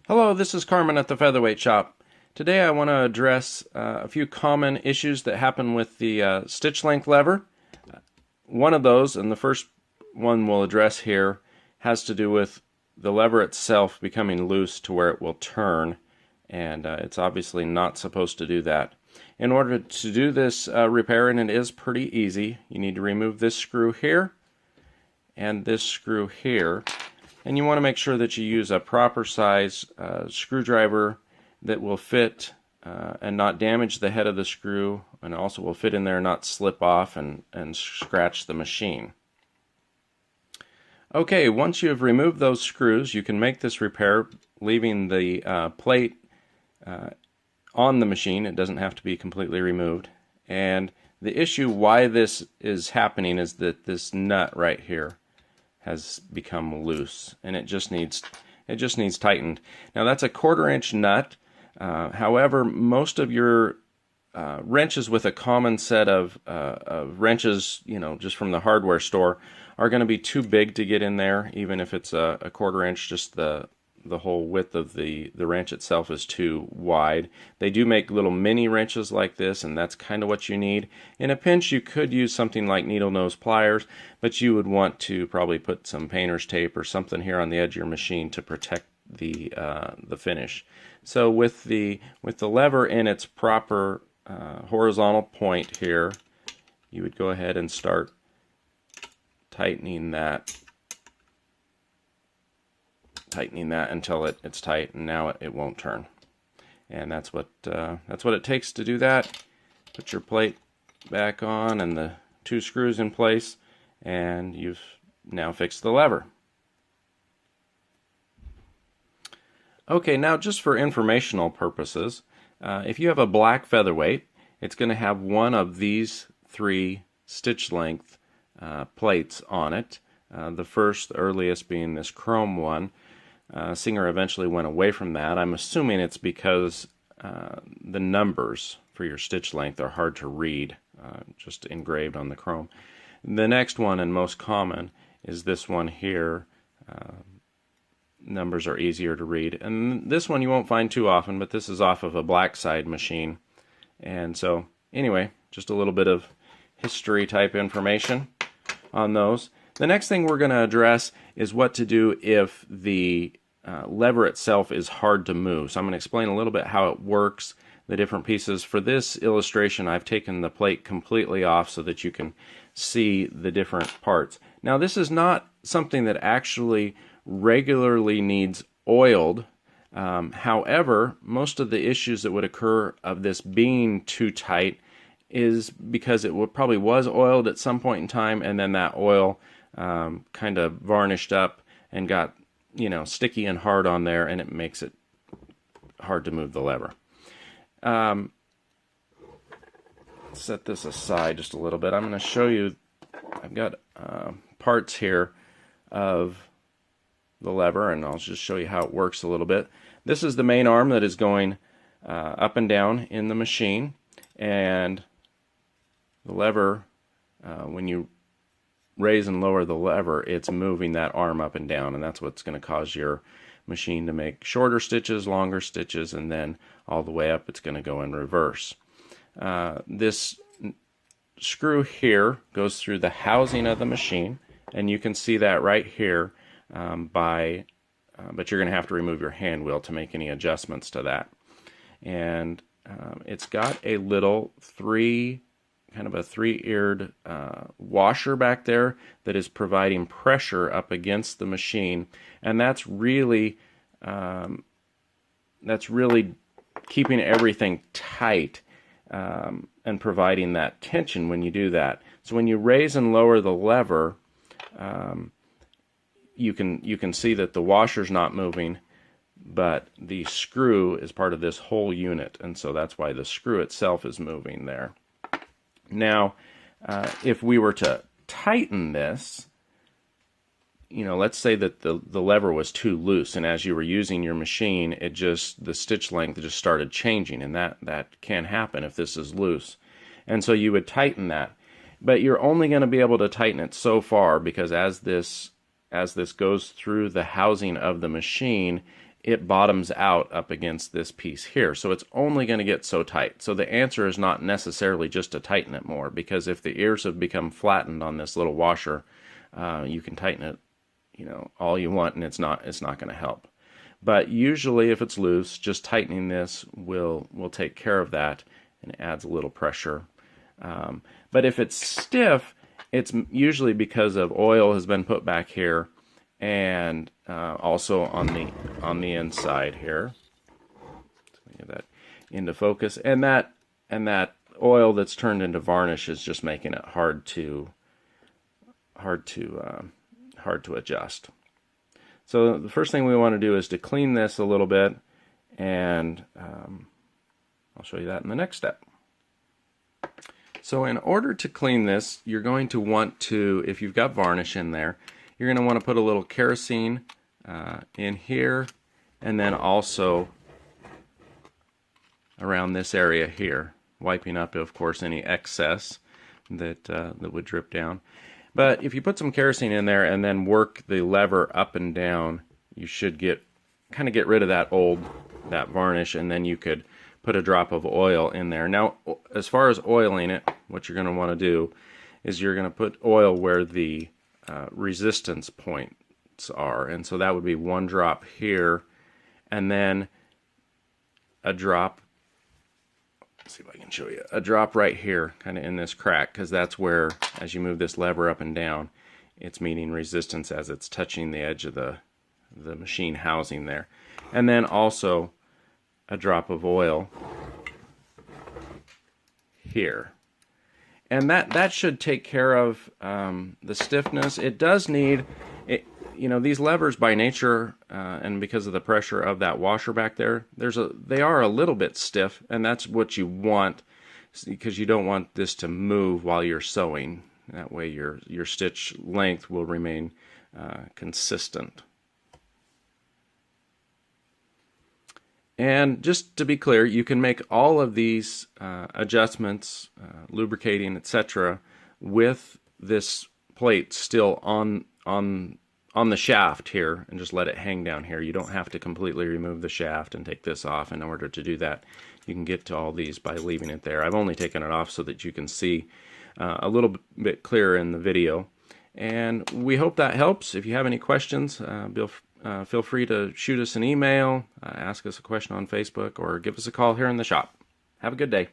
Hello, this is Carmen at the Featherweight Shop. Today I want to address a few common issues that happen with the stitch length lever. One of those, and the first one we'll address here, has to do with the lever itself becoming loose to where it will turn, and it's obviously not supposed to do that. In order to do this repair, and it is pretty easy, you need to remove this screw here and this screw here. And you want to make sure that you use a proper size screwdriver that will fit and not damage the head of the screw, and also will fit in there and not slip off and scratch the machine. Okay, once you have removed those screws, you can make this repair leaving the plate on the machine. It doesn't have to be completely removed. And the issue why this is happening is that this nut right here has become loose, and it just needs tightened. Now that's a 1/4 inch nut. However, most of your wrenches with a common set of wrenches, just from the hardware store, are going to be too big to get in there. Even if it's a 1/4 inch, just the whole width of the wrench itself is too wide. They do make little mini wrenches like this, and that's kind of what you need. In a pinch, you could use something like needle nose pliers, but you would want to probably put some painter's tape or something here on the edge of your machine to protect the finish. So with the lever in its proper horizontal point here, you would go ahead and start tightening that until it's tight, and now it won't turn. And that's what it takes to do that. Put your plate back on and the 2 screws in place, and you've now fixed the lever. Okay, now just for informational purposes, if you have a black featherweight, it's going to have one of these 3 stitch length plates on it. The first, earliest, being this chrome one. Singer eventually went away from that. I'm assuming it's because the numbers for your stitch length are hard to read, just engraved on the chrome. The next one, and most common, is this one here. Numbers are easier to read. And this one you won't find too often, but this is off of a black side machine. And so, anyway, just a little bit of history type information on those. The next thing we're going to address is what to do if the lever itself is hard to move. So I'm going to explain a little bit how it works, the different pieces. For this illustration, I've taken the plate completely off so that you can see the different parts. Now, this is not something that actually regularly needs oiled. However, most of the issues that would occur of this being too tight is because it probably was oiled at some point in time, and then that oil kind of varnished up and got sticky and hard on there, and it makes it hard to move the lever. Set this aside just a little bit. I'm going to show you, I've got parts here of the lever, and I'll just show you how it works a little bit. This is the main arm that is going up and down in the machine, and the lever, when you raise and lower the lever, it's moving that arm up and down, and that's what's going to cause your machine to make shorter stitches, longer stitches, and then all the way up it's going to go in reverse. This screw here goes through the housing of the machine, and you can see that right here but you're going to have to remove your hand wheel to make any adjustments to that. And it's got a little kind of a 3-eared washer back there that is providing pressure up against the machine, and that's really keeping everything tight and providing that tension when you do that. So when you raise and lower the lever, you can see that the washer's not moving, but the screw is part of this whole unit, and so that's why the screw itself is moving there. Now, if we were to tighten this, let's say that the lever was too loose, and as you were using your machine, the stitch length just started changing, and that can happen if this is loose. And so you would tighten that, but you're only going to be able to tighten it so far, because as this goes through the housing of the machine, it bottoms out up against this piece here. So it's only going to get so tight. So the answer is not necessarily just to tighten it more, because if the ears have become flattened on this little washer, you can tighten it, all you want, and it's not going to help. But usually if it's loose, just tightening this will take care of that, and it adds a little pressure. But if it's stiff, it's usually because of oil has been put back here, and also on the inside here. Let's get that into focus, and that oil that's turned into varnish is just making it hard to adjust. So the first thing we want to do is to clean this a little bit, and I'll show you that in the next step. So in order to clean this, you're going to want to, if you've got varnish in there, you're going to want to put a little kerosene in here, and then also around this area here, wiping up, of course, any excess that would drip down. But if you put some kerosene in there and then work the lever up and down, you should kind of get rid of that varnish, and then you could put a drop of oil in there. Now, as far as oiling it, what you're going to want to do is you're going to put oil where the resistance points are, and so that would be 1 drop here, and then a drop, let's see if I can show you, a drop right here, kind of in this crack, because that's where, as you move this lever up and down, it's meeting resistance as it's touching the edge of the machine housing there. And then also a drop of oil here. And that should take care of the stiffness. It does need, these levers by nature, and because of the pressure of that washer back there, they are a little bit stiff, and that's what you want, because you don't want this to move while you're sewing. That way your stitch length will remain consistent. And just to be clear, you can make all of these adjustments, lubricating, etc., with this plate still on the shaft here, and just let it hang down here. You don't have to completely remove the shaft and take this off in order to do that. You can get to all these by leaving it there. I've only taken it off so that you can see a little bit clearer in the video. And we hope that helps. If you have any questions, feel free to shoot us an email, ask us a question on Facebook, or give us a call here in the shop. Have a good day.